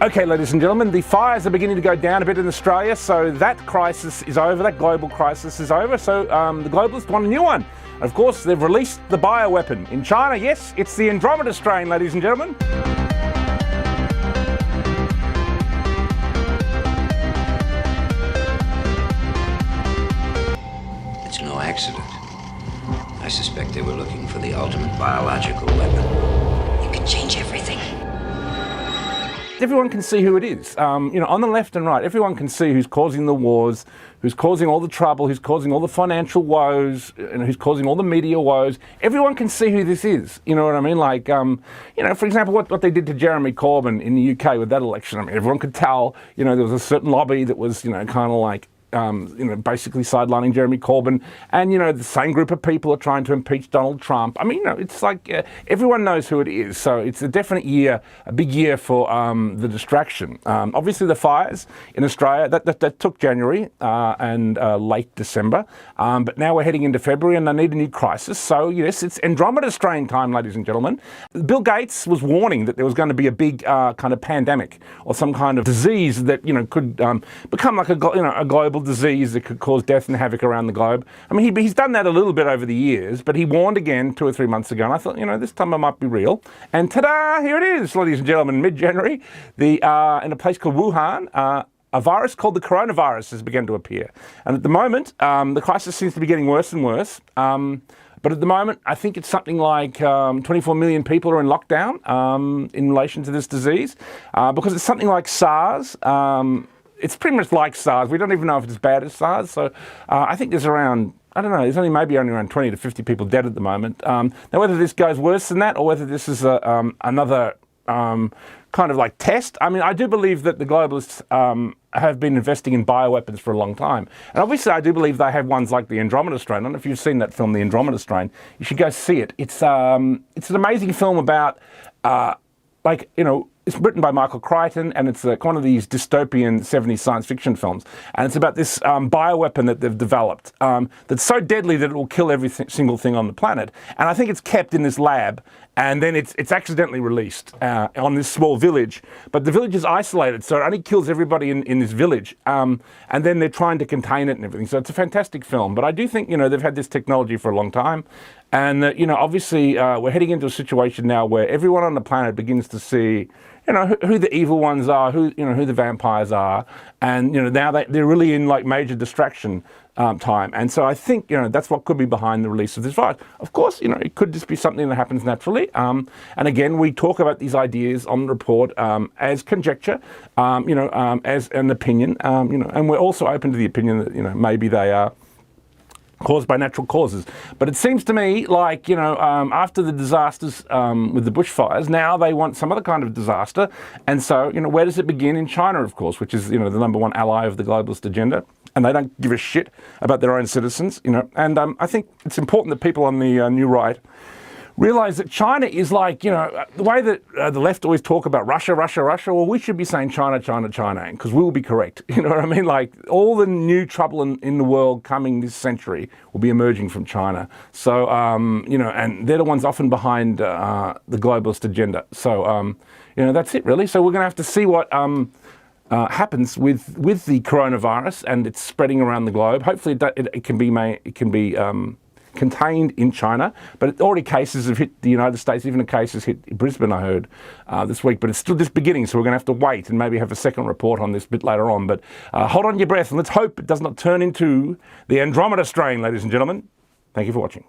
Okay, ladies and gentlemen, the fires are beginning to go down a bit in Australia, so that crisis is over, that global crisis is over, so the globalists want a new one. And of course, they've released the bioweapon. In China, yes, it's the Andromeda strain, ladies and gentlemen. It's no accident. I suspect they were looking for the ultimate biological weapon. You can change everything. Everyone can see who it is. On the left and right, everyone can see who's causing the wars, who's causing all the trouble, who's causing all the financial woes, and who's causing all the media woes. Everyone can see who this is. You know what I mean? Like, for example, what they did to Jeremy Corbyn in the UK with that election. I mean, everyone could tell, there was a certain lobby that was, kind of like, basically sidelining Jeremy Corbyn, and the same group of people are trying to impeach Donald Trump. I mean, it's like everyone knows who it is, so it's a definite year, a big year for the distraction. Obviously, the fires in Australia that took January and late December, but now we're heading into February, and they need a new crisis. So yes, it's Andromeda strain time, ladies and gentlemen. Bill Gates was warning that there was going to be a big kind of pandemic or some kind of disease that could become like a global disease that could cause death and havoc around the globe. I mean, he's done that a little bit over the years, but he warned again 2 or 3 months ago, and I thought, this time it might be real. And ta-da, here it is, ladies and gentlemen, mid-January, in a place called Wuhan, a virus called the coronavirus has begun to appear. And at the moment, the crisis seems to be getting worse and worse. But at the moment, I think it's something like 24 million people are in lockdown in relation to this disease, because it's something like SARS. It's pretty much like SARS. We don't even know if it's as bad as SARS. So I think there's around, I don't know, there's only around 20 to 50 people dead at the moment. Now, whether this goes worse than that or whether this is another kind of like test, I mean, I do believe that the globalists have been investing in bioweapons for a long time. And obviously, I do believe they have ones like the Andromeda strain. I don't know if you've seen that film, The Andromeda Strain. You should go see it. It's an amazing film about, it's written by Michael Crichton, and it's one of these dystopian 70s science fiction films. And it's about this bioweapon that they've developed that's so deadly that it will kill every single thing on the planet. And I think it's kept in this lab, and then it's accidentally released on this small village. But the village is isolated, so it only kills everybody in this village. And then they're trying to contain it and everything. So it's a fantastic film. But I do think, they've had this technology for a long time. And, obviously, we're heading into a situation now where everyone on the planet begins to see, who the evil ones are, who the vampires are. And, now they're really in like major distraction time. And so I think, that's what could be behind the release of this virus. Of course, it could just be something that happens naturally. And again, we talk about these ideas on the report as conjecture, as an opinion, and we're also open to the opinion that, maybe they are caused by natural causes. But it seems to me like, after the disasters with the bushfires, now they want some other kind of disaster. And so, where does it begin? In China, of course, which is, the number one ally of the globalist agenda. And they don't give a shit about their own citizens, And I think it's important that people on the new right realize that China is like, the way that the left always talk about Russia, well, we should be saying China, because we will be correct. You know what I mean? Like, all the new trouble in the world coming this century will be emerging from China. So, and they're the ones often behind the globalist agenda. So, that's it, really. So we're going to have to see what happens with the coronavirus, and it's spreading around the globe. Hopefully it can be contained in China, but already cases have hit the United States. Even a case has hit Brisbane, I heard, this week. But it's still just beginning, so we're going to have to wait and maybe have a second report on this a bit later on. But hold on your breath, and let's hope it does not turn into the Andromeda strain, ladies and gentlemen. Thank you for watching.